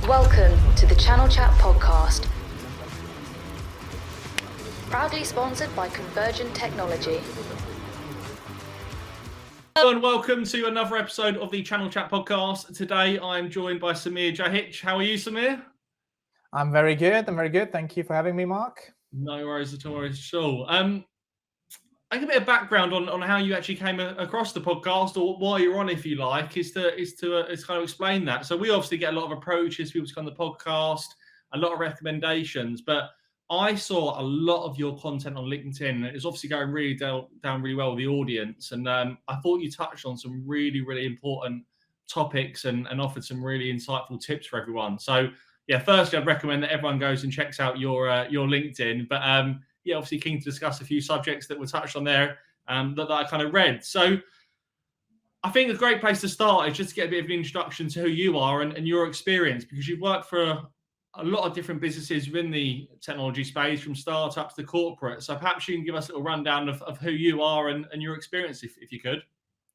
Welcome to the Channel Chat podcast. Proudly sponsored by Convergent Technology. Hello and welcome to another episode of the Channel Chat podcast. Today I'm joined by Semir Jahic. How are you, Semir? I'm very good. Thank you for having me, Mark. No worries at all. I give a bit of background on how you actually came across the podcast, or why you're on, if you like, is to kind of explain that. So we obviously get a lot of approaches, people to come on the podcast, a lot of recommendations, but I saw a lot of your content on LinkedIn. It's obviously going really down really well with the audience, and I thought you touched on some really, really important topics and offered some really insightful tips for everyone. So yeah, firstly, I'd recommend that everyone goes and checks out your LinkedIn, but yeah, obviously keen to discuss a few subjects that were touched on there that I kind of read. So I think a great place to start is just to get a bit of an introduction to who you are and your experience, because you've worked for a lot of different businesses within the technology space, from startups to corporate. So perhaps you can give us a little rundown of who you are and your experience, if you could.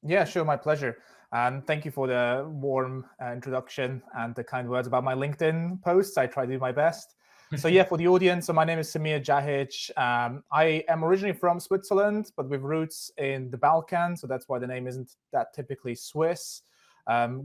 Yeah, sure. My pleasure. And thank you for the warm introduction and the kind words about my LinkedIn posts. I try to do my best. So yeah, for the audience, so my name is Semir Jahic. I am originally from Switzerland, but with roots in the Balkans. So that's why the name isn't that typically Swiss.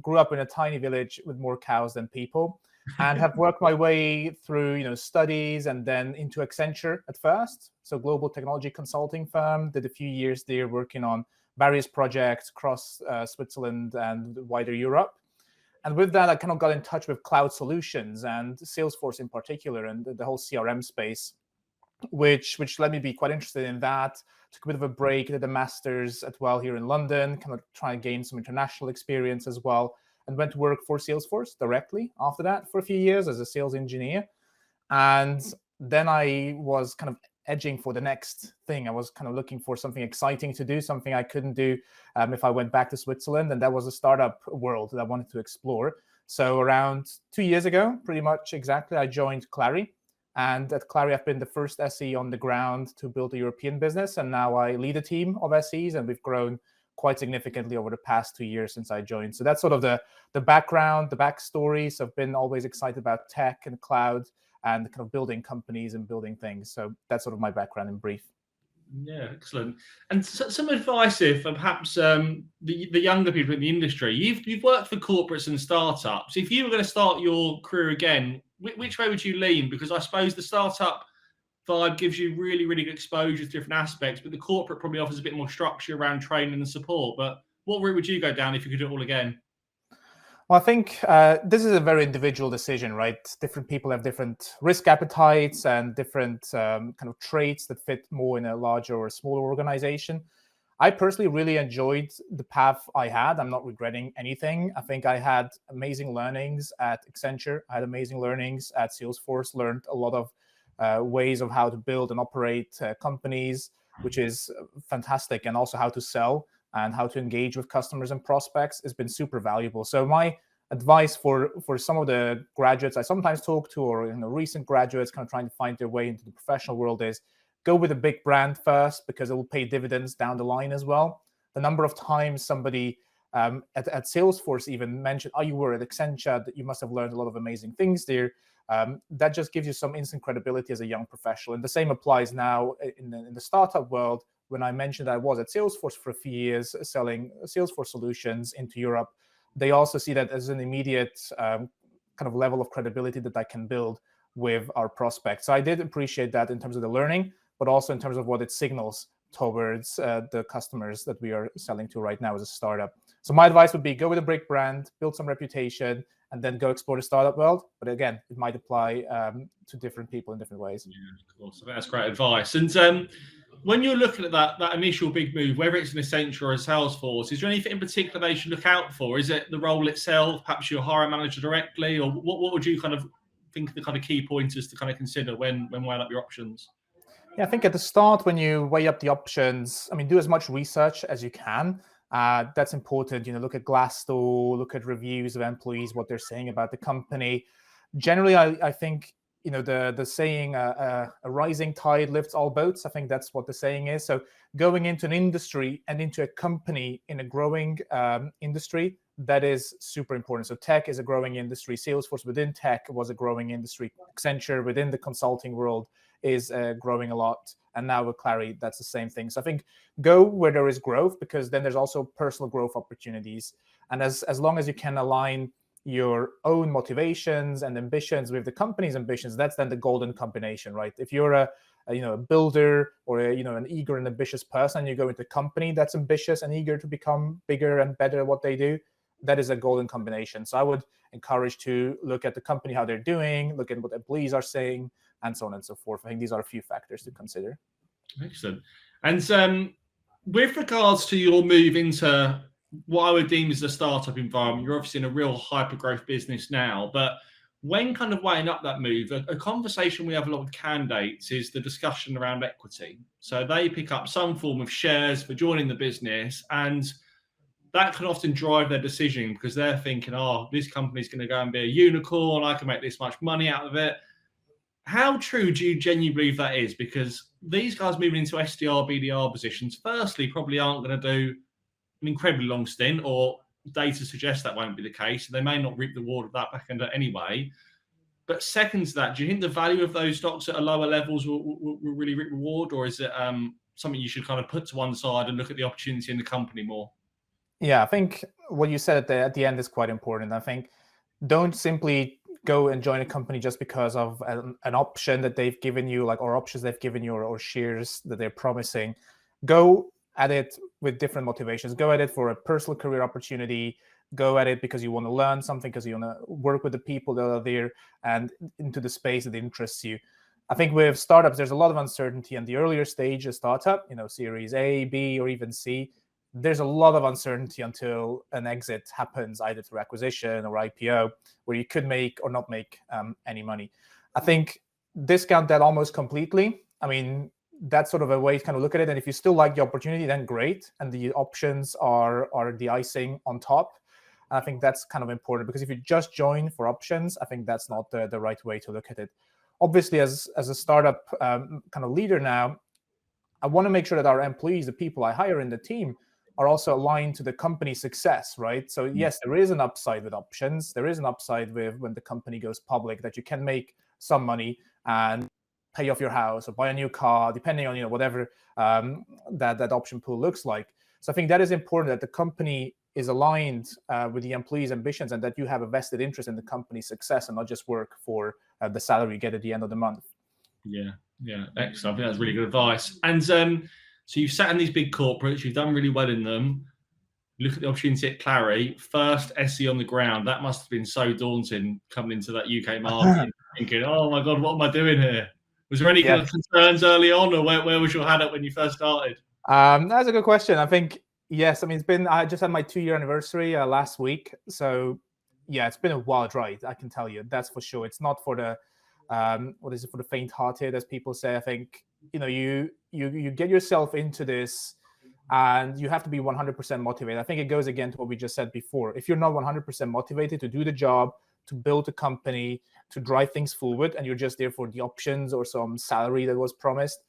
Grew up in a tiny village with more cows than people, and have worked my way through, studies and then into Accenture at first. So global technology consulting firm, did a few years there working on various projects across Switzerland and wider Europe. And with that, I kind of got in touch with cloud solutions and Salesforce in particular, and the whole CRM space, which let me be quite interested in that. Took a bit of a break, did a master's as well here in London, kind of trying to gain some international experience as well, and went to work for Salesforce directly after that for a few years as a sales engineer. And then I was kind of edging for the next thing. I was kind of looking for something exciting to do, something I couldn't do if I went back to Switzerland, and that was a startup world that I wanted to explore. So around 2 years ago, pretty much exactly, I joined Clari. And at Clari, I've been the first SE on the ground to build a European business, and now I lead a team of SEs, and we've grown quite significantly over the past 2 years since I joined. So that's sort of the background, the backstory. So I've been always excited about tech and cloud and kind of building companies and building things. So that's sort of my background in brief. Yeah, excellent. And some advice, if perhaps the younger people in the industry, you've worked for corporates and startups. If you were going to start your career again, which way would you lean? Because I suppose the startup vibe gives you really, really good exposure to different aspects, but the corporate probably offers a bit more structure around training and support. But what route would you go down if you could do it all again? Well, I think this is a very individual decision, right? Different people have different risk appetites and different kind of traits that fit more in a larger or a smaller organization. I personally really enjoyed the path I had. I'm not regretting anything. I think I had amazing learnings at Accenture. I had amazing learnings at Salesforce, learned a lot of ways of how to build and operate companies, which is fantastic, and also how to sell and how to engage with customers and prospects has been super valuable. So my advice for some of the graduates I sometimes talk to, or recent graduates kind of trying to find their way into the professional world, is go with a big brand first, because it will pay dividends down the line as well. The number of times somebody at Salesforce even mentioned, "Oh, you were at Accenture, that you must have learned a lot of amazing things there." That just gives you some instant credibility as a young professional. And the same applies now in the startup world. When I mentioned I was at Salesforce for a few years selling Salesforce solutions into Europe, they also see that as an immediate kind of level of credibility that I can build with our prospects. So I did appreciate that in terms of the learning, but also in terms of what it signals towards the customers that we are selling to right now as a startup. So my advice would be go with a big brand, build some reputation, and then go explore the startup world. But again, it might apply to different people in different ways. Yeah, of course. I think that's great advice. And when you're looking at that initial big move, whether it's an Accenture or a Salesforce, is there anything in particular they should look out for? Is it the role itself, perhaps your hiring manager directly, or what would you kind of think are the kind of key pointers to kind of consider when weighing up your options? Yeah, I think at the start, when you weigh up the options, do as much research as you can. That's important. Look at Glassdoor, look at reviews of employees, what they're saying about the company. Generally, I think the saying, a rising tide lifts all boats. I think that's what the saying is. So going into an industry and into a company in a growing industry, that is super important. So tech is a growing industry. Salesforce within tech was a growing industry. Accenture within the consulting world is growing a lot. And now with Clari, that's the same thing. So I think go where there is growth, because then there's also personal growth opportunities. And as long as you can align your own motivations and ambitions with the company's ambitions, that's then the golden combination, right? If you're a builder or an eager and ambitious person, and you go into a company that's ambitious and eager to become bigger and better at what they do, that is a golden combination. So I would encourage to look at the company, how they're doing, look at what employees are saying, and so on and so forth. I think these are a few factors to consider. Excellent. And with regards to your move into what I would deem as a startup environment, you're obviously in a real hyper-growth business now, but when kind of weighing up that move, a conversation we have a lot with candidates is the discussion around equity. So they pick up some form of shares for joining the business, and that can often drive their decision because they're thinking, oh, this company's going to go and be a unicorn, I can make this much money out of it. How true do you genuinely believe that is? Because these guys moving into SDR, BDR positions, firstly, probably aren't going to do an incredibly long stint, or data suggests that won't be the case. So they may not reap the reward of that back end anyway. But second to that, do you think the value of those stocks at a lower levels will really reap reward, or is it something you should kind of put to one side and look at the opportunity in the company more? Yeah, I think what you said at the end is quite important. I think don't simply go and join a company just because of an option that they've given you, or options they've given you, or shares that they're promising. Go at it with different motivations. Go at it for a personal career opportunity. Go at it because you want to learn something, because you want to work with the people that are there and into the space that interests you. I think with startups, there's a lot of uncertainty in the earlier stage of startup, Series A, B, or even C. There's a lot of uncertainty until an exit happens, either through acquisition or IPO, where you could make or not make any money. I think discount that almost completely. I mean, that's sort of a way to kind of look at it. And if you still like the opportunity, then great. And the options are the icing on top. And I think that's kind of important, because if you just join for options, I think that's not the right way to look at it. Obviously, as a startup kind of leader now, I want to make sure that our employees, the people I hire in the team, are also aligned to the company's success, right? So yes, there is an upside with options. There is an upside with when the company goes public, that you can make some money and pay off your house or buy a new car, depending on whatever that option pool looks like. So I think that is important, that the company is aligned with the employees' ambitions, and that you have a vested interest in the company's success and not just work for the salary you get at the end of the month. Yeah, excellent. I think that's really good advice. And so you've sat in these big corporates, you've done really well in them. Look at the opportunity at Clari, first SE on the ground. That must have been so daunting coming into that UK market, thinking, oh my God, what am I doing here? Was there any kind of concerns early on, or where was your head at when you first started? That's a good question. I think, yes. I mean, I just had my 2-year anniversary last week. So yeah, it's been a wild ride, I can tell you. That's for sure. It's not for the, for the faint-hearted, as people say. I think, you get yourself into this, and you have to be 100% motivated. I think it goes again to what we just said before. If you're not 100% motivated to do the job, to build a company, to drive things forward, and you're just there for the options or some salary that was promised,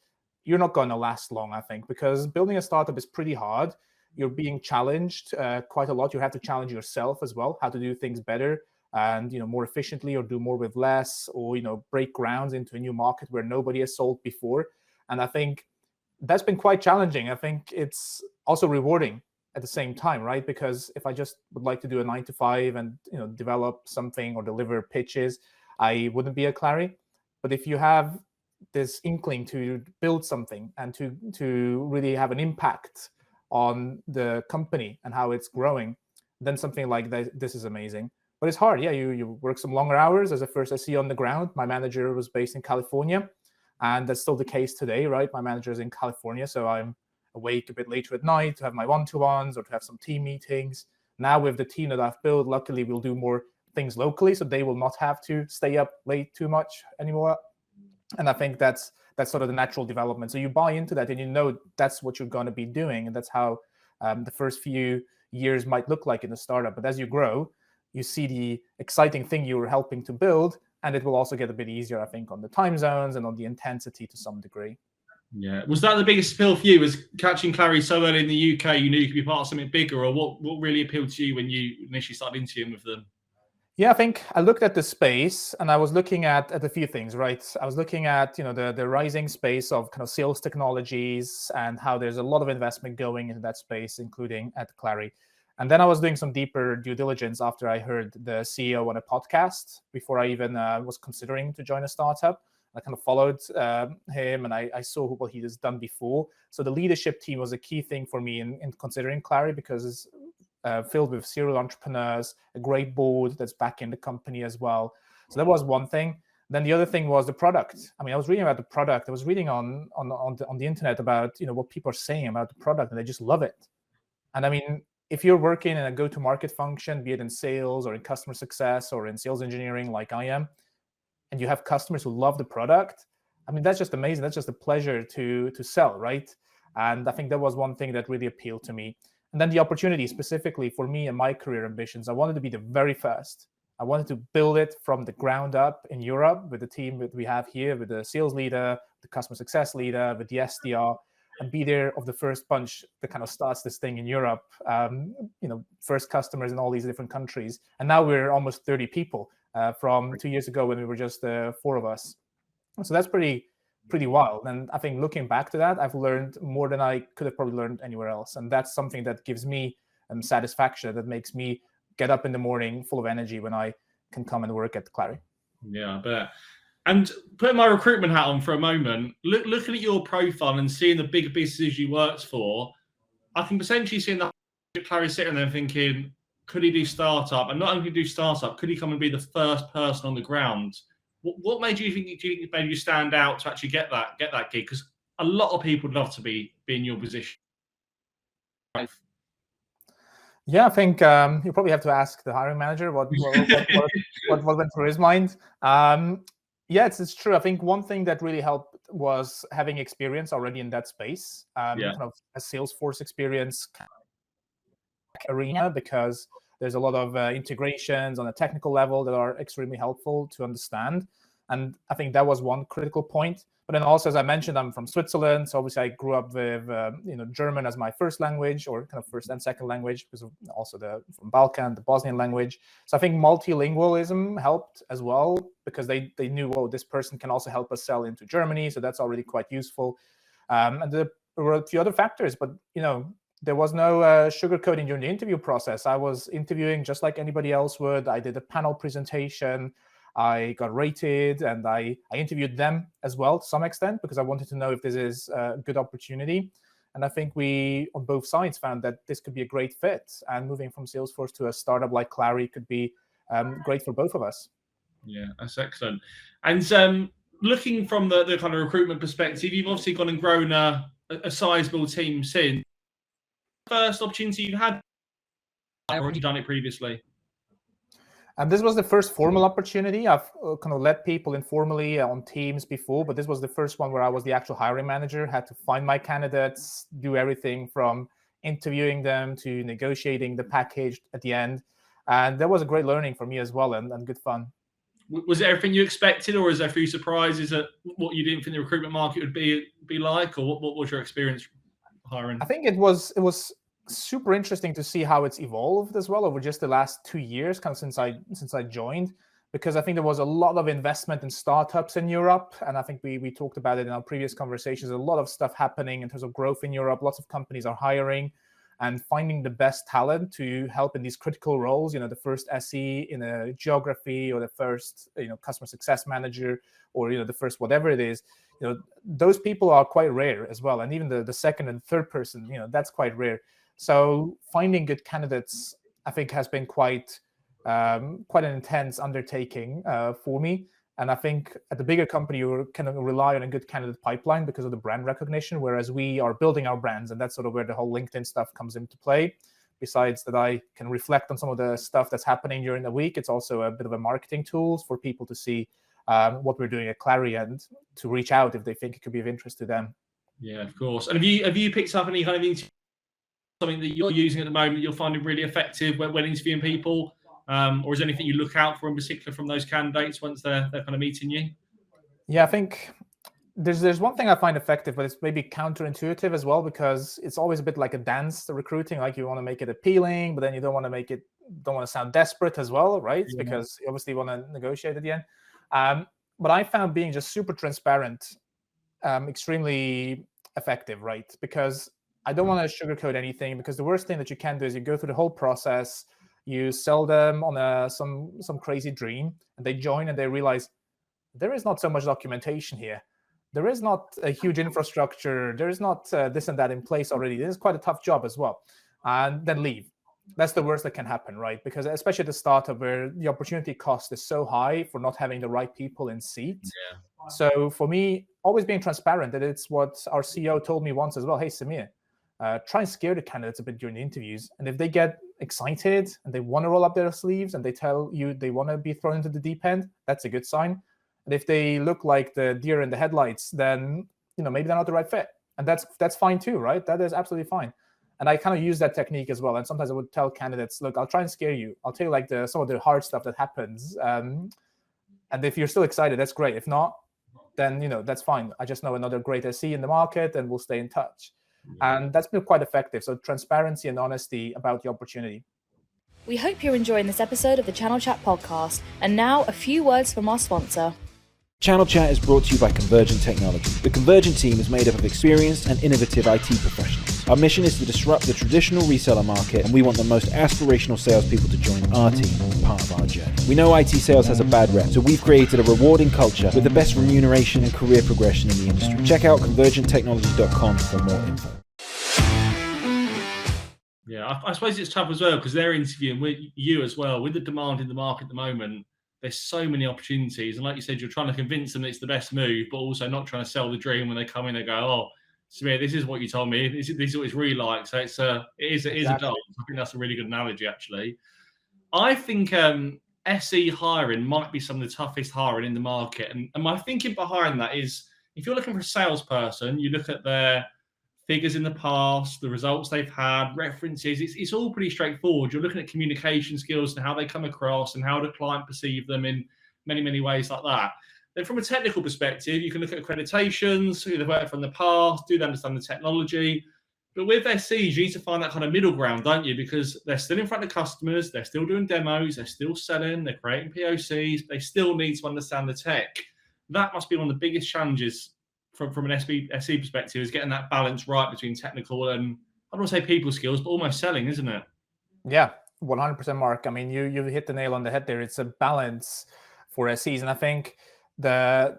you're not going to last long, I think, because building a startup is pretty hard. You're being challenged quite a lot. You have to challenge yourself as well, how to do things better and more efficiently, or do more with less, or break grounds into a new market where nobody has sold before. And I think that's been quite challenging. I think it's also rewarding at the same time, right? Because if I just would like to do a 9 to 5 and develop something or deliver pitches, I wouldn't be at Clari. But if you have this inkling to build something and to really have an impact on the company and how it's growing, then something like this is amazing. But it's hard. Yeah, you work some longer hours. As a first SE on the ground, my manager was based in California, and that's still the case today, right? My manager is in California, so I'm awake a bit later at night to have my one-to-ones or to have some team meetings. Now with the team that I've built, luckily we'll do more things locally, so they will not have to stay up late too much anymore. And I think that's sort of the natural development. So you buy into that, and that's what you're going to be doing, and that's how the first few years might look like in the startup. But as you grow, you see the exciting thing you were helping to build, and it will also get a bit easier, I think, on the time zones and on the intensity to some degree. Yeah. Was that the biggest appeal for you? Was catching Clari so early in the UK, you knew you could be part of something bigger, or what really appealed to you when you initially started interviewing with them? Yeah, I think I looked at the space and I was looking at a few things, right? I was looking at, the rising space of kind of sales technologies and how there's a lot of investment going into that space, including at Clari. And then I was doing some deeper due diligence after I heard the CEO on a podcast before I even was considering to join a startup. I kind of followed him and I saw what he has done before. So the leadership team was a key thing for me in considering Clari because it's filled with serial entrepreneurs, a great board that's backing the company as well. So that was one thing. Then the other thing was the product. I mean, I was reading about the product. I was reading on the internet about what people are saying about the product, and they just love it. And I mean, if you're working in a go-to-market function, be it in sales or in customer success or in sales engineering, like I am, and you have customers who love the product, I mean, that's just amazing. That's just a pleasure to sell, right? And I think that was one thing that really appealed to me. And then the opportunity specifically for me and my career ambitions, I wanted to be the very first. I wanted to build it from the ground up in Europe with the team that we have here, with the sales leader, the customer success leader, with the SDR, and be there of the first bunch that kind of starts this thing in Europe. First customers in all these different countries. And now we're almost 30 people from 2 years ago when we were just 4 of us. So that's pretty wild. And I think looking back to that, I've learned more than I could have probably learned anywhere else. And that's something that gives me satisfaction, that makes me get up in the morning full of energy when I can come and work at Clari. Yeah, I bet. And putting my recruitment hat on for a moment, looking at your profile and seeing the big businesses you worked for, I can potentially see the Clari sitting there thinking, could he do startup? And not only do startup, could he come and be the first person on the ground? What made you think? Do you think made you stand out to actually get that gig? Because a lot of people would love to be in your position. Yeah, I think you probably have to ask the hiring manager what went through his mind. Yeah, it's true. I think one thing that really helped was having experience already in that space, kind of a Salesforce experience arena, because there's a lot of integrations on a technical level that are extremely helpful to understand. And I think that was one critical point. But then also, as I mentioned, I'm from Switzerland. So obviously I grew up with German as my first language, or kind of first and second language, because of also from Balkan, the Bosnian language. So I think multilingualism helped as well, because they knew, oh, this person can also help us sell into Germany. So that's already quite useful. And there were a few other factors, but there was no sugarcoating during the interview process. I was interviewing just like anybody else would. I did a panel presentation. I got rated, and I interviewed them as well to some extent, because I wanted to know if this is a good opportunity. And I think we, on both sides, found that this could be a great fit. And moving from Salesforce to a startup like Clari could be great for both of us. Yeah, that's excellent. And looking from the kind of recruitment perspective, you've obviously gone and grown a sizable team since. First opportunity you've had, or have you done it previously? And this was the first formal opportunity. I've kind of led people informally on teams before, but this was the first one where I was the actual hiring manager, had to find my candidates, do everything from interviewing them to negotiating the package at the end. And that was a great learning for me as well, and good fun. Was it everything you expected, or is there a few surprises at what you didn't think the recruitment market would be like, or what was your experience hiring? I think it was super interesting to see how it's evolved as well over just the last 2 years, kind of since I joined, because I think there was a lot of investment in startups in Europe, and I think we talked about it in our previous conversations. A lot of stuff happening in terms of growth in Europe. Lots of companies are hiring and finding the best talent to help in these critical roles. The first SE in a geography, or the first customer success manager, or the first whatever it is. Those people are quite rare as well, and even the second and third person, that's quite rare. So finding good candidates, I think, has been quite an intense undertaking for me. And I think at the bigger company, you kind of rely on a good candidate pipeline because of the brand recognition, whereas we are building our brands, and that's sort of where the whole LinkedIn stuff comes into play. Besides that, I can reflect on some of the stuff that's happening during the week. It's also a bit of a marketing tool for people to see what we're doing at Clari and to reach out if they think it could be of interest to them. Yeah, of course. And have you picked up any kind of something that you're using at the moment you're finding really effective when interviewing people, or is there anything you look out for in particular from those candidates once they're kind of meeting you? Yeah, I think There's one thing I find effective, but it's maybe counterintuitive as well, because it's always a bit like a dance, the recruiting. Like you want to make it appealing, but then you don't want to sound desperate as well, right? Yeah. Because you obviously want to negotiate at the end. But I found being just super transparent extremely effective, right? Because I don't want to sugarcoat anything, because the worst thing that you can do is you go through the whole process, you sell them on some crazy dream, and they join and they realize there is not so much documentation here. There is not a huge infrastructure. There is not this and that in place already. This is quite a tough job as well. And then leave. That's the worst that can happen, right? Because especially at the startup, where the opportunity cost is so high for not having the right people in seat. Yeah. So for me, always being transparent, and it's what our CEO told me once as well. Hey, Semir, try and scare the candidates a bit during the interviews. And if they get excited and they want to roll up their sleeves and they tell you they want to be thrown into the deep end, that's a good sign. And if they look like the deer in the headlights, then maybe they're not the right fit, and that's fine too, right? That is absolutely fine. And I kind of use that technique as well. And sometimes I would tell candidates, look, I'll try and scare you. I'll tell you like some of the hard stuff that happens, and if you're still excited, that's great. If not, then that's fine. I just know another great SE in the market, and we'll stay in touch. And that's been quite effective. So transparency and honesty about the opportunity. We hope you're enjoying this episode of the Channel Chat podcast. And now a few words from our sponsor. Channel Chat is brought to you by Convergent Technology. The Convergent team is made up of experienced and innovative IT professionals. Our mission is to disrupt the traditional reseller market, and we want the most aspirational salespeople to join our team as part of our journey. We know IT sales has a bad rep, so we've created a rewarding culture with the best remuneration and career progression in the industry. Check out convergenttechnology.com for more info. Yeah, I suppose it's tough as well, because they're interviewing with you as well. With the demand in the market at the moment, there's so many opportunities. And like you said, you're trying to convince them that it's the best move, but also not trying to sell the dream when they come in and go, oh, Semir, this is what you told me. This is what it's really like. So it is a dance. I think that's a really good analogy, actually. I think SE hiring might be some of the toughest hiring in the market. And my thinking behind that is, if you're looking for a salesperson, you look at their figures in the past, the results they've had, references. It's all pretty straightforward. You're looking at communication skills and how they come across and how the client perceive them in many, many ways like that. Then from a technical perspective, you can look at accreditations, who they've worked from in the past, do they understand the technology. But with SEs, you need to find that kind of middle ground, don't you? Because they're still in front of customers, they're still doing demos, they're still selling, they're creating POCs, they still need to understand the tech. That must be one of the biggest challenges from an SE perspective, is getting that balance right between technical and, I don't want to say people skills, but almost selling, isn't it? Yeah, 100%, Mark. I mean, you hit the nail on the head there. It's a balance for SEs, and I think the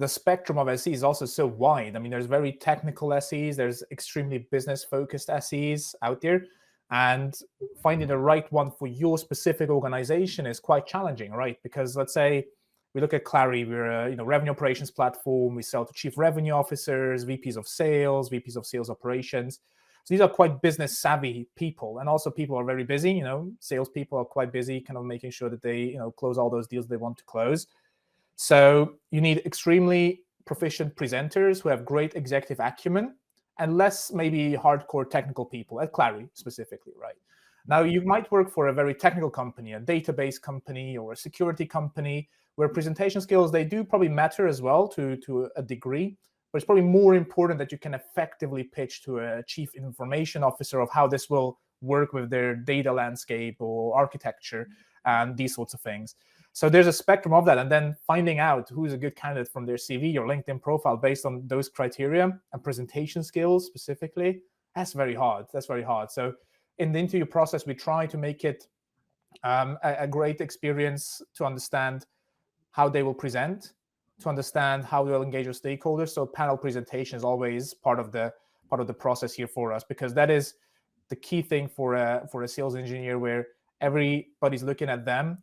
spectrum of SEs is also so wide. I mean, there's very technical SEs, there's extremely business-focused SEs out there, and finding the right one for your specific organization is quite challenging, right? Because let's say we look at Clari, we're a revenue operations platform. We sell to chief revenue officers, VPs of sales, VPs of sales operations. So these are quite business savvy people, and also people are very busy. Salespeople are quite busy, kind of making sure that they close all those deals they want to close. So you need extremely proficient presenters who have great executive acumen, and less maybe hardcore technical people at Clari specifically, right? Now you might work for a very technical company, a database company or a security company, where presentation skills, they do probably matter as well to a degree, but it's probably more important that you can effectively pitch to a chief information officer of how this will work with their data landscape or architecture and these sorts of things. So there's a spectrum of that, and then finding out who's a good candidate from their CV or LinkedIn profile based on those criteria and presentation skills specifically, that's very hard. So in the interview process, we try to make it a great experience to understand how they will present, to understand how they'll engage with stakeholders. So panel presentation is always part of the process here for us, because that is the key thing for a sales engineer, where everybody's looking at them,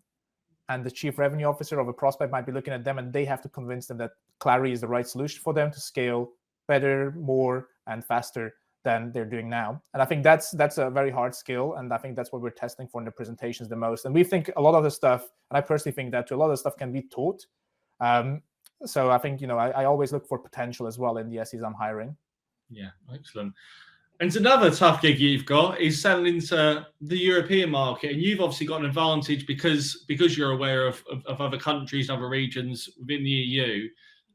and the chief revenue officer of a prospect might be looking at them, and they have to convince them that Clari is the right solution for them to scale better, more, and faster than they're doing now. And I think that's a very hard skill, and I think that's what we're testing for in the presentations the most. And we think a lot of the stuff, and I personally think that too, a lot of the stuff can be taught. So I think I always look for potential as well in the SEs I'm hiring. Yeah, excellent. And another tough gig you've got is selling into the European market, and you've obviously got an advantage because you're aware of other countries and other regions within the EU.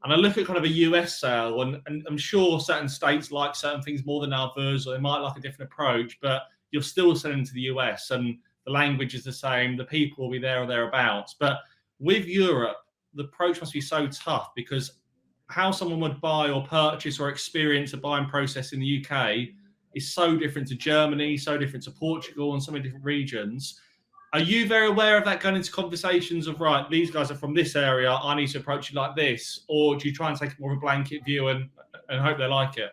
And I look at kind of a US sale, and I'm sure certain states like certain things more than others, or they might like a different approach, but you're still selling to the US, and the language is the same, the people will be there or thereabouts. But with Europe, the approach must be so tough, because how someone would buy or purchase or experience a buying process in the UK is so different to Germany, so different to Portugal, and so many different regions. Are you very aware of that going into conversations of, right, these guys are from this area, I need to approach it like this? Or do you try and take more of a blanket view and hope they like it?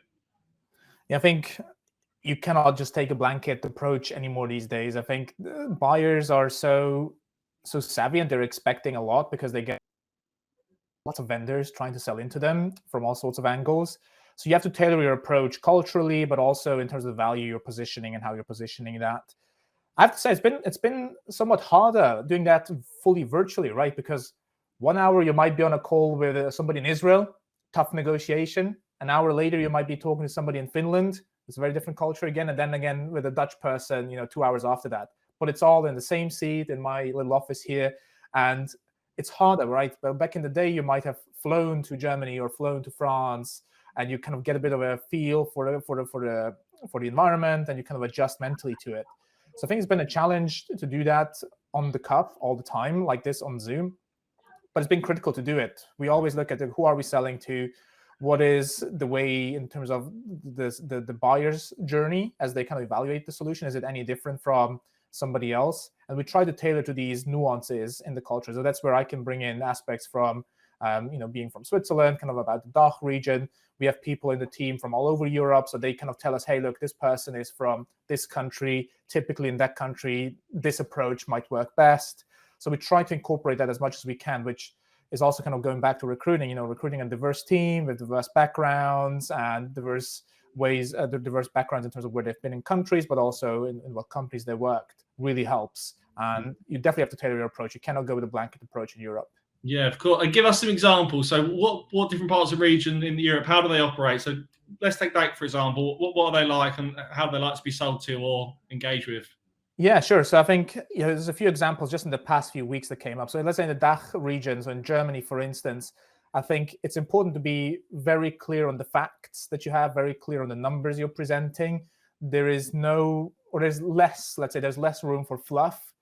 Yeah, I think you cannot just take a blanket approach anymore these days. I think buyers are so savvy, and they're expecting a lot because they get lots of vendors trying to sell into them from all sorts of angles. So you have to tailor your approach culturally, but also in terms of the value you're positioning and how you're positioning that. I have to say it's been somewhat harder doing that fully virtually, right? Because 1 hour you might be on a call with somebody in Israel, tough negotiation. An hour later you might be talking to somebody in Finland. It's a very different culture again, and then again with a Dutch person, 2 hours after that. But it's all in the same seat in my little office here, and it's harder, right? But back in the day, you might have flown to Germany or flown to France, and you kind of get a bit of a feel for the environment, and you kind of adjust mentally to it. So I think it's been a challenge to do that on the cuff all the time, like this on Zoom. But it's been critical to do it. We always look at who are we selling to, what is the way in terms of the buyer's journey as they kind of evaluate the solution. Is it any different from somebody else? And we try to tailor to these nuances in the culture. So that's where I can bring in aspects from, being from Switzerland, kind of about the DACH region. We have people in the team from all over Europe, so they kind of tell us, hey, look, this person is from this country. Typically in that country, this approach might work best. So we try to incorporate that as much as we can, which is also kind of going back to recruiting, recruiting a diverse team with diverse backgrounds and diverse ways, diverse backgrounds in terms of where they've been in countries, but also in what companies they worked really helps. And you definitely have to tailor your approach. You cannot go with a blanket approach in Europe. Yeah, of course. And give us some examples. So what different parts of the region in Europe, how do they operate? So let's take DACH, for example. What are they like, and how do they like to be sold to or engage with? Yeah, sure. So I think there's a few examples just in the past few weeks that came up. So let's say in the DACH region, so in Germany, for instance, I think it's important to be very clear on the facts that you have, very clear on the numbers you're presenting. There's less, let's say there's less room for fluff.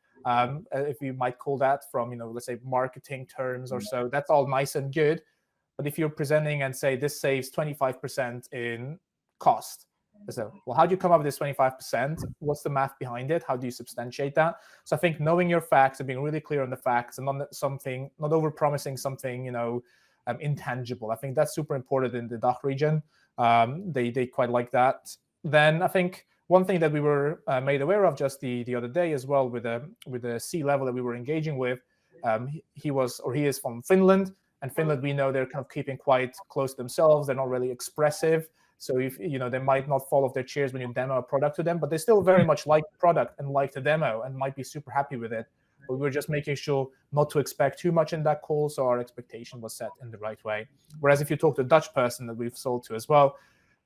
If you might call that from, let's say marketing terms or so, that's all nice and good. But if you're presenting and say this saves 25% in cost, so, well, how do you come up with this 25%? What's the math behind it? How do you substantiate that? So I think knowing your facts and being really clear on the facts and not over-promising something, intangible. I think that's super important in the DACH region. They quite like that. Then I think one thing that we were made aware of just the other day as well with the C-level that we were engaging with, he is from Finland, and Finland, we know they're kind of keeping quite close to themselves. They're not really expressive. So if they might not fall off their chairs when you demo a product to them, but they still very much like the product and like the demo and might be super happy with it. But we're just making sure not to expect too much in that call, so our expectation was set in the right way. Whereas if you talk to a Dutch person that we've sold to as well,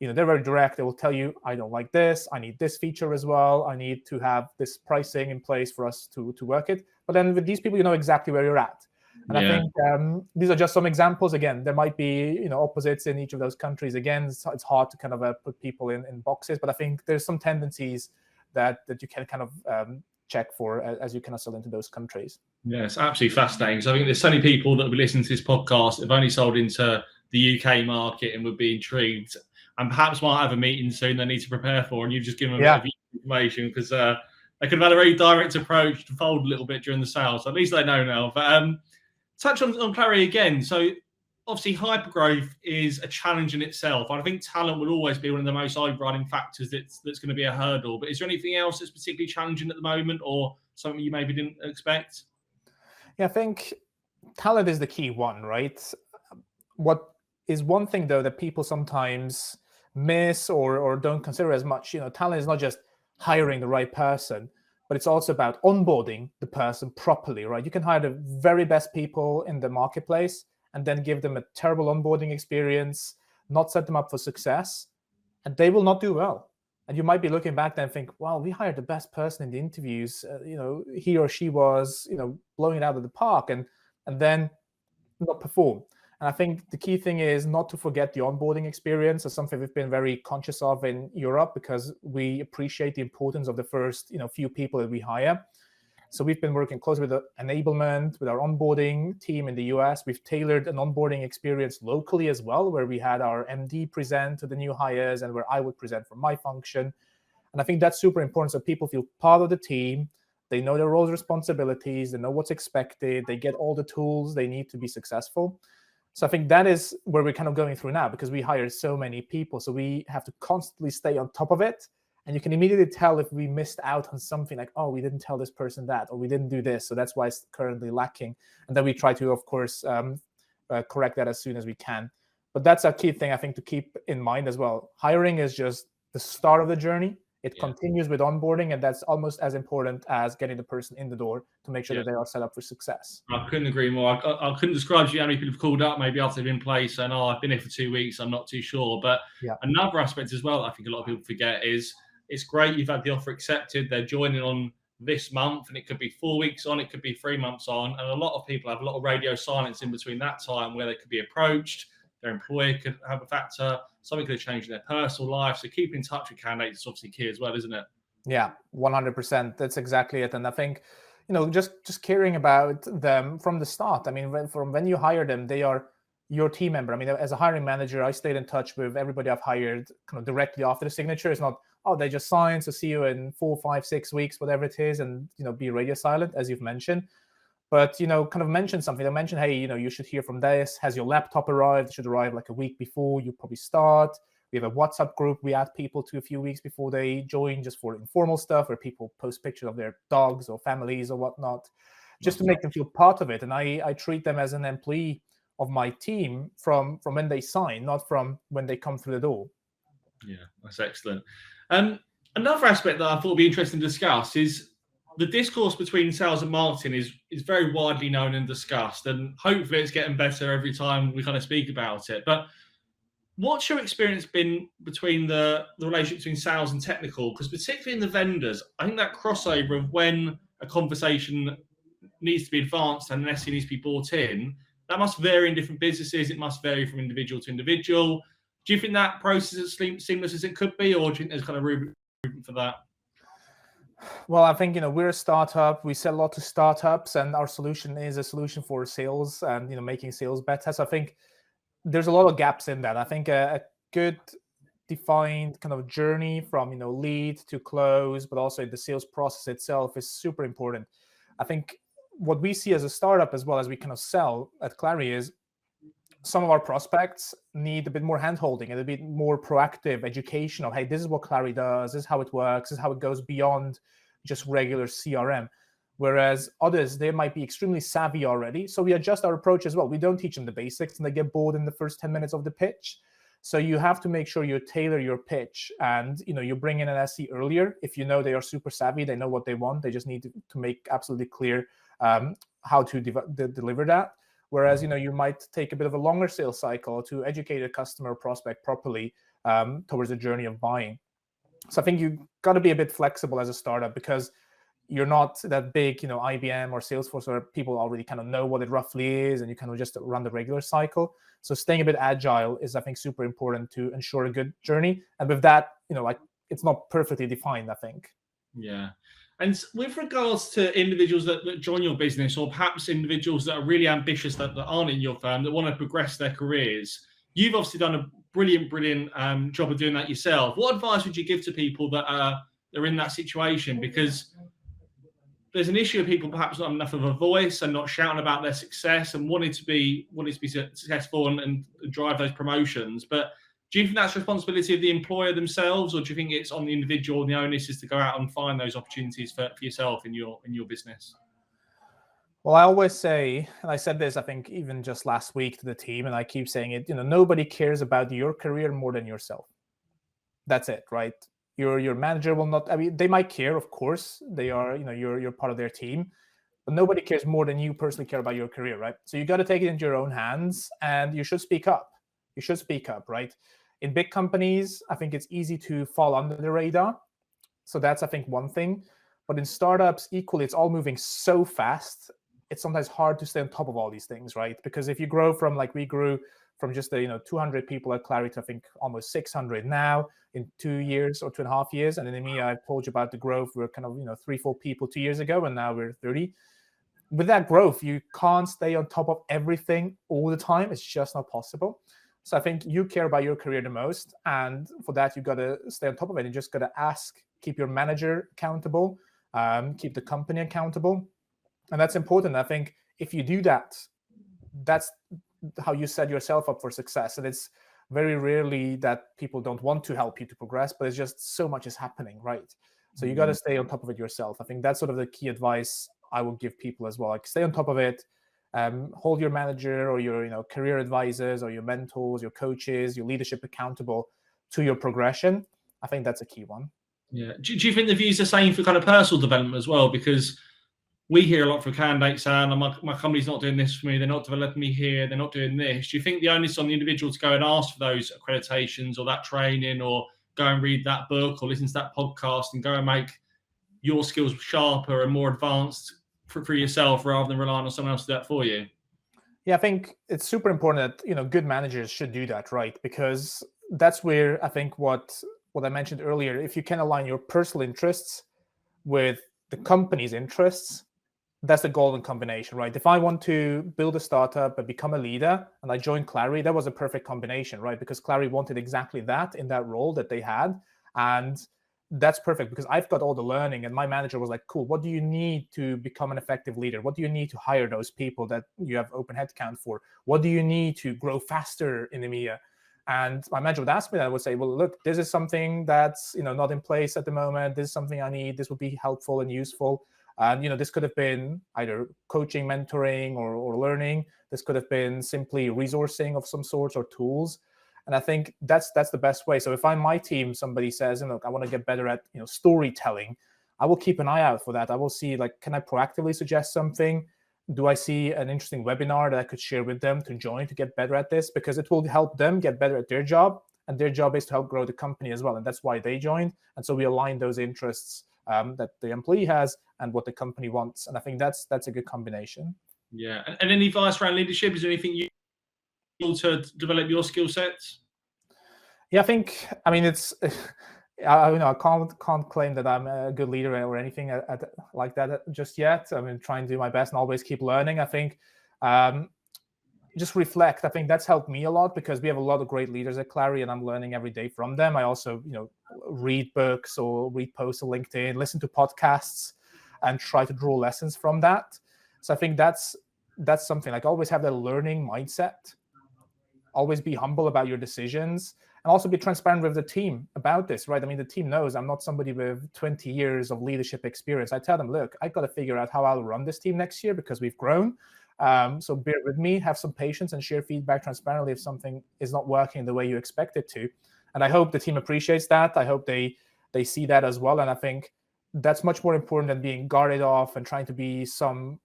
they're very direct. They will tell you, I don't like this. I need this feature as well. I need to have this pricing in place for us to work it. But then with these people, you know exactly where you're at. And I think these are just some examples. Again, there might be opposites in each of those countries. Again, it's hard to kind of put people in boxes. But I think there's some tendencies that you can kind of check for as you kind of sell into those countries. Yeah, it's absolutely fascinating. So I think there's so many people that will be listening to this podcast that have only sold into the UK market and would be intrigued, and perhaps might have a meeting soon they need to prepare for, and you've just given them a bit of information, because they could have had a very direct approach to fold a little bit during the sale. So at least they know now. But touch on Clari again. So obviously hypergrowth is a challenge in itself. I think talent will always be one of the most overriding factors that's going to be a hurdle. But is there anything else that's particularly challenging at the moment, or something you maybe didn't expect? Yeah, I think talent is the key one, right? What is one thing, though, that people sometimes miss or don't consider as much, talent is not just hiring the right person, but it's also about onboarding the person properly, right? You can hire the very best people in the marketplace and then give them a terrible onboarding experience, not set them up for success, and they will not do well. And you might be looking back then and think, well, we hired the best person in the interviews. He or she was, blowing it out of the park, and then not perform. And I think the key thing is not to forget the onboarding experience. It's something we've been very conscious of in Europe because we appreciate the importance of the first few people that we hire. So we've been working closely with the enablement, with our onboarding team in the US. We've tailored an onboarding experience locally as well, where we had our MD present to the new hires and where I would present from my function. And I think that's super important so people feel part of the team. They know their roles and responsibilities. They know what's expected. They get all the tools they need to be successful. So I think that is where we're kind of going through now because we hire so many people. So we have to constantly stay on top of it. And you can immediately tell if we missed out on something like, oh, we didn't tell this person that, or we didn't do this. So that's why it's currently lacking. And then we try to, of course, correct that as soon as we can. But that's a key thing, I think, to keep in mind as well. Hiring is just the start of the journey. It continues with onboarding, and that's almost as important as getting the person in the door to make sure that they are set up for success. I couldn't agree more. I couldn't describe to you how many people have called up maybe after they've been in place and, oh, I've been here for 2 weeks, I'm not too sure. But another aspect as well I think a lot of people forget is it's great you've had the offer accepted. They're joining on this month, and it could be 4 weeks on, it could be 3 months on. And a lot of people have a lot of radio silence in between that time where they could be approached. Their employer could have a factor. Something could have changed in their personal life. So keeping in touch with candidates is obviously key as well, isn't it? Yeah, 100%. That's exactly it. And I think, just caring about them from the start. I mean, when you hire them, they are your team member. I mean, as a hiring manager, I stayed in touch with everybody I've hired kind of directly after the signature. It's not, oh, they just signed, so see you in 4, 5, 6 weeks, whatever it is, and, be radio silent, as you've mentioned. But, kind of mention something. They mention, hey, you should hear from this. Has your laptop arrived? It should arrive like a week before you probably start. We have a WhatsApp group we add people to a few weeks before they join just for informal stuff where people post pictures of their dogs or families or whatnot, just to make them feel part of it. And I treat them as an employee of my team from when they sign, not from when they come through the door. Yeah, that's excellent. Another aspect that I thought would be interesting to discuss is the discourse between sales and marketing is very widely known and discussed, and hopefully it's getting better every time we kind of speak about it. But what's your experience been between the relationship between sales and technical? Because particularly in the vendors, I think that crossover of when a conversation needs to be advanced and an SE needs to be brought in, that must vary in different businesses. It must vary from individual to individual. Do you think that process is as seamless as it could be, or do you think there's kind of room for that? Well, I think, we're a startup. We sell a lot to startups, and our solution is a solution for sales and, making sales better. So I think there's a lot of gaps in that. I think a good defined kind of journey from, lead to close, but also the sales process itself is super important. I think what we see as a startup as well as we kind of sell at Clari is some of our prospects need a bit more hand-holding and a bit more proactive education of, hey, this is what Clari does, this is how it works, this is how it goes beyond just regular CRM. Whereas others, they might be extremely savvy already. So we adjust our approach as well. We don't teach them the basics and they get bored in the first 10 minutes of the pitch. So you have to make sure you tailor your pitch and, you bring in an SE earlier. If they are super savvy, they know what they want. They just need to make absolutely clear how to deliver that. Whereas, you might take a bit of a longer sales cycle to educate a customer prospect properly towards the journey of buying. So I think you've got to be a bit flexible as a startup because you're not that big, IBM or Salesforce where people already kind of know what it roughly is and you kind of just run the regular cycle. So staying a bit agile is, I think, super important to ensure a good journey. And with that, it's not perfectly defined, I think. Yeah. And with regards to individuals that join your business, or perhaps individuals that are really ambitious that aren't in your firm, that want to progress their careers, you've obviously done a brilliant job of doing that yourself. What advice would you give to people that are in that situation? Because there's an issue of people perhaps not enough of a voice and not shouting about their success and wanting to be successful and drive those promotions. But do you think that's responsibility of the employer themselves, or do you think it's on the individual and the onus is to go out and find those opportunities for yourself in your business? Well, I always say, and I said this, I think, even just last week to the team, and I keep saying it, nobody cares about your career more than yourself. That's it, right? Your manager will not, they might care, of course. They are, you're part of their team, but nobody cares more than you personally care about your career, right? So you got to take it into your own hands and you should speak up. You should speak up, right? In big companies, I think it's easy to fall under the radar. So that's, I think, one thing. But in startups, equally, it's all moving so fast. it's sometimes hard to stay on top of all these things, right? Because if you grow from, like we grew from just 200 people at Clari to I think almost 600 now in 2 years or 2.5 years. And in EMEA, I've told you about the growth. We're kind of 3-4 people 2 years ago, and now we're 30. With that growth, you can't stay on top of everything all the time. It's just not possible. So I think you care about your career the most, and for that you got to stay on top of it. You just got to keep your manager accountable, keep the company accountable, and that's important. I think if you do that, that's how you set yourself up for success. And it's very rarely that people don't want to help you to progress, but it's just so much is happening, right? So you got to stay on top of it yourself. I think that's sort of the key advice I will give people as well. Like, stay on top of it. Hold your manager or your career advisors or your mentors, your coaches, your leadership accountable to your progression. I think that's a key one. Yeah. Do you think the view's the same for kind of personal development as well? Because we hear a lot from candidates saying, my company's not doing this for me, they're not developing me here, they're not doing this. Do you think the onus on the individual to go and ask for those accreditations or that training, or go and read that book or listen to that podcast and go and make your skills sharper and more advanced for yourself, rather than relying on someone else to do that for you? Yeah, I think it's super important that good managers should do that, right? Because that's where I think what I mentioned earlier, if you can align your personal interests with the company's interests, that's the golden combination, right? If I want to build a startup and become a leader and I joined Clari, that was a perfect combination, right? Because Clari wanted exactly that in that role that they had. And that's perfect because I've got all the learning, and my manager was like, cool, what do you need to become an effective leader? What do you need to hire those people that you have open headcount for? What do you need to grow faster in EMEA? And my manager would ask me that. I would say, well, look, this is something that's not in place at the moment. This is something I need. This would be helpful and useful. And this could have been either coaching, mentoring, or learning. This could have been simply resourcing of some sorts or tools. And I think that's the best way. So if I'm my team, somebody says, look, I want to get better at storytelling, I will keep an eye out for that. I will see, like, can I proactively suggest something? Do I see an interesting webinar that I could share with them to join to get better at this? Because it will help them get better at their job, and their job is to help grow the company as well. And that's why they joined. And so we align those interests that the employee has and what the company wants. And I think that's a good combination. Yeah. And any advice around leadership? Is there anything you do to develop your skill sets? Yeah, I mean, it's I can't claim that I'm a good leader or anything like that just yet. I mean, trying to do my best and always keep learning. I think just reflect. I think that's helped me a lot because we have a lot of great leaders at Clari, and I'm learning every day from them. I also read books or read posts on LinkedIn, listen to podcasts, and try to draw lessons from that. So I think that's something, like, always have that learning mindset. Always be humble about your decisions, and also be transparent with the team about this, right? I mean, the team knows I'm not somebody with 20 years of leadership experience. I tell them, look, I've got to figure out how I'll run this team next year because we've grown. So bear with me, have some patience, and share feedback transparently if something is not working the way you expect it to. And I hope the team appreciates that. I hope they see that as well. And I think that's much more important than being guarded off and trying to be some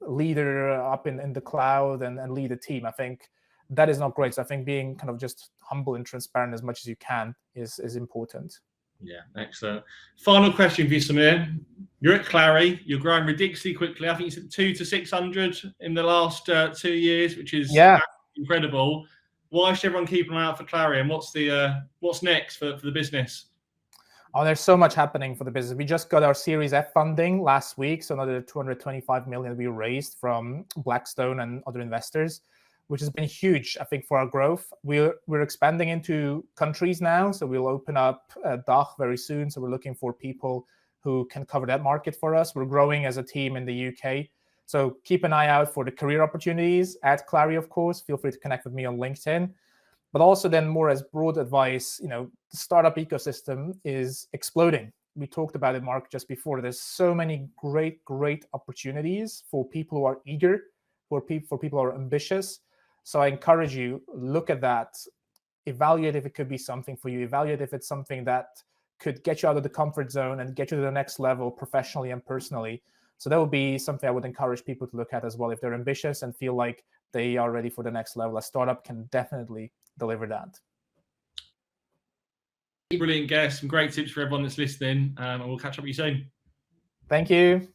leader up in the cloud and lead a team. I think that is not great. So I think being kind of just humble and transparent as much as you can is important. Yeah, excellent. Final question for you, Semir. You're at Clari. You're growing ridiculously quickly. I think it's at 2 to 600 in the last 2 years, which is incredible. Why should everyone keep an eye out for Clari, and what's next for the business? Oh, there's so much happening for the business. We just got our Series F funding last week, so another 225 million we raised from Blackstone and other investors, which has been huge, I think, for our growth. We're expanding into countries now, so we'll open up DACH very soon. So we're looking for people who can cover that market for us. We're growing as a team in the UK. So keep an eye out for the career opportunities at Clari, of course. Feel free to connect with me on LinkedIn. But also then more as broad advice, the startup ecosystem is exploding. We talked about it, Mark, just before. There's so many great opportunities for people who are eager, for people who are ambitious. So I encourage you, look at that, evaluate if it could be something for you, evaluate if it's something that could get you out of the comfort zone and get you to the next level professionally and personally. So that would be something I would encourage people to look at as well. If they're ambitious and feel like they are ready for the next level, a startup can definitely deliver that. Brilliant guest, some great tips for everyone that's listening, and we'll catch up with you soon. Thank you.